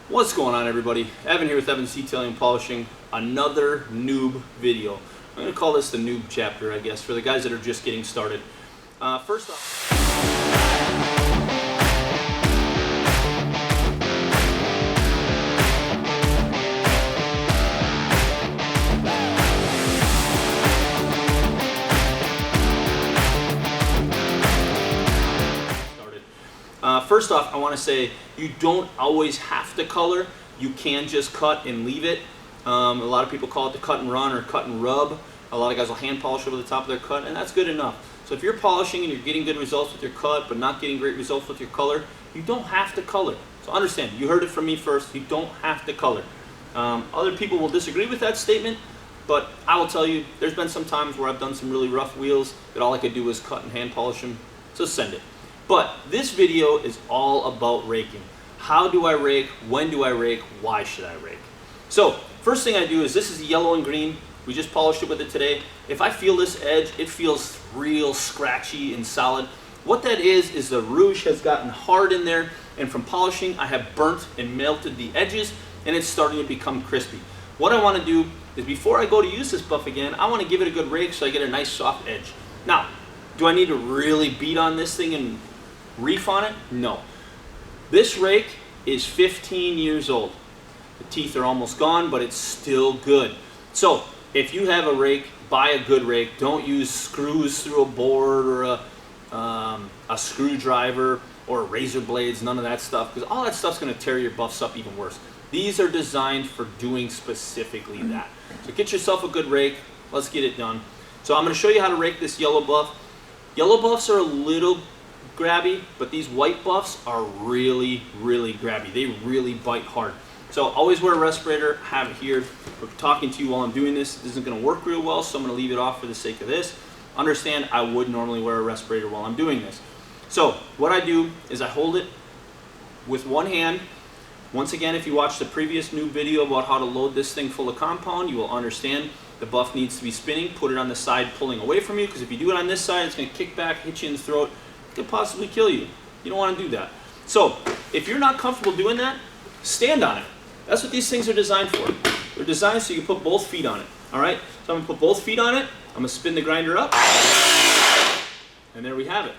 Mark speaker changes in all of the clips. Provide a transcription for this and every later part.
Speaker 1: What's going on, everybody? Evan here with Evan's Detailing and Polishing. Another noob video. I'm going to call this the noob chapter, I guess, for the guys that are just getting started. First off, I want to say you don't always have to color. You can just cut and leave it. A lot of people call it the cut and run or cut and rub. A lot of guys will hand polish over the top of their cut, and that's good enough. So if you're polishing and you're getting good results with your cut but not getting great results with your color, you don't have to color. So understand, you heard it from me first, you don't have to color. Other people will disagree with that statement, but I will tell you, there's been some times where I've done some really rough wheels that all I could do was cut and hand polish them, so send it. But this video is all about raking. How do I rake? When do I rake? Why should I rake? So first thing I do is, this is yellow and green. We just polished it with it today. If I feel this edge, it feels real scratchy and solid. What that is the rouge has gotten hard in there, and from polishing I have burnt and melted the edges, and it's starting to become crispy. What I want to do is, before I go to use this buff again, I want to give it a good rake so I get a nice soft edge. Now, do I need to really beat on this thing and reef on it? No. This rake is 15 years old. The teeth are almost gone, but it's still good. So if you have a rake, buy a good rake. Don't use screws through a board or a screwdriver or razor blades, none of that stuff, because all that stuff's going to tear your buffs up even worse. These are designed for doing specifically that. So get yourself a good rake. Let's get it done. So I'm going to show you how to rake this yellow buff. Yellow buffs are a little grabby, but these white buffs are really, really grabby. They really bite hard. So always wear a respirator, have it here. We're talking to you while I'm doing this. This isn't going to work real well, so I'm going to leave it off for the sake of this. Understand, I would normally wear a respirator while I'm doing this. So what I do is I hold it with one hand. Once again, if you watched the previous new video about how to load this thing full of compound, you will understand the buff needs to be spinning. Put it on the side pulling away from you, because if you do it on this side, it's going to kick back, hit you in the throat. Could possibly kill you. You don't want to do that. So if you're not comfortable doing that, stand on it. That's what these things are designed for. They're designed so you can put both feet on it. All right? So I'm going to put both feet on it. I'm going to spin the grinder up. And there we have it.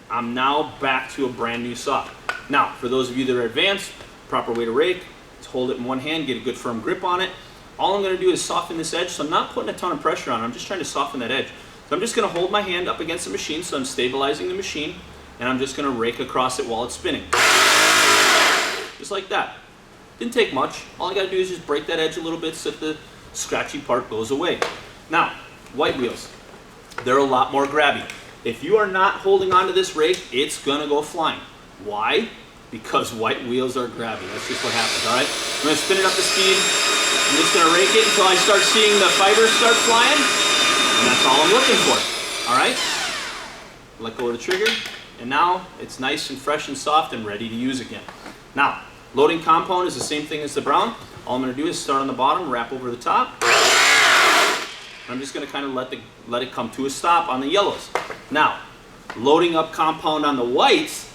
Speaker 1: I'm now back to a brand new saw. Now, for those of you that are advanced, proper way to rake is hold it in one hand, get a good firm grip on it. All I'm going to do is soften this edge, so I'm not putting a ton of pressure on it. I'm just trying to soften that edge. So I'm just going to hold my hand up against the machine, so I'm stabilizing the machine, and I'm just going to rake across it while it's spinning. Just like that. Didn't take much. All I got to do is just break that edge a little bit so that the scratchy part goes away. Now, white wheels. They're a lot more grabby. If you are not holding onto this rake, it's going to go flying. Why? Because white wheels are grabby. That's just what happens, all right? I'm going to spin it up to speed. I'm just going to rake it until I start seeing the fibers start flying. And that's all I'm looking for. All right? Let go of the trigger, and now it's nice and fresh and soft and ready to use again. Now, loading compound is the same thing as the brown. All I'm going to do is start on the bottom, wrap over the top. I'm just going to kind of let it come to a stop on the yellows. Now, loading up compound on the whites,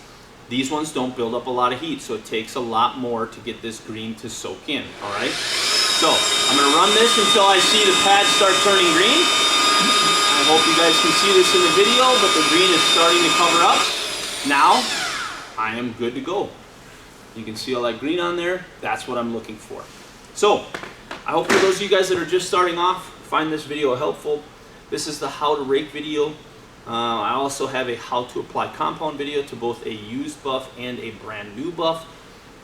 Speaker 1: these ones don't build up a lot of heat, so it takes a lot more to get this green to soak in. All right? So I'm going to run this until I see the pads start turning green. I hope you guys can see this in the video, but the green is starting to cover up. Now, I am good to go. You can see all that green on there. That's what I'm looking for. So, I hope for those of you guys that are just starting off, find this video helpful. This is the how to rake video. I also have a how to apply compound video to both a used buff and a brand new buff.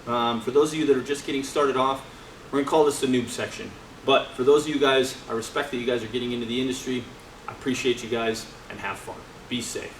Speaker 1: For those of you that are just getting started off, we're going to call this the noob section. But for those of you guys, I respect that you guys are getting into the industry. I appreciate you guys, and have fun. Be safe.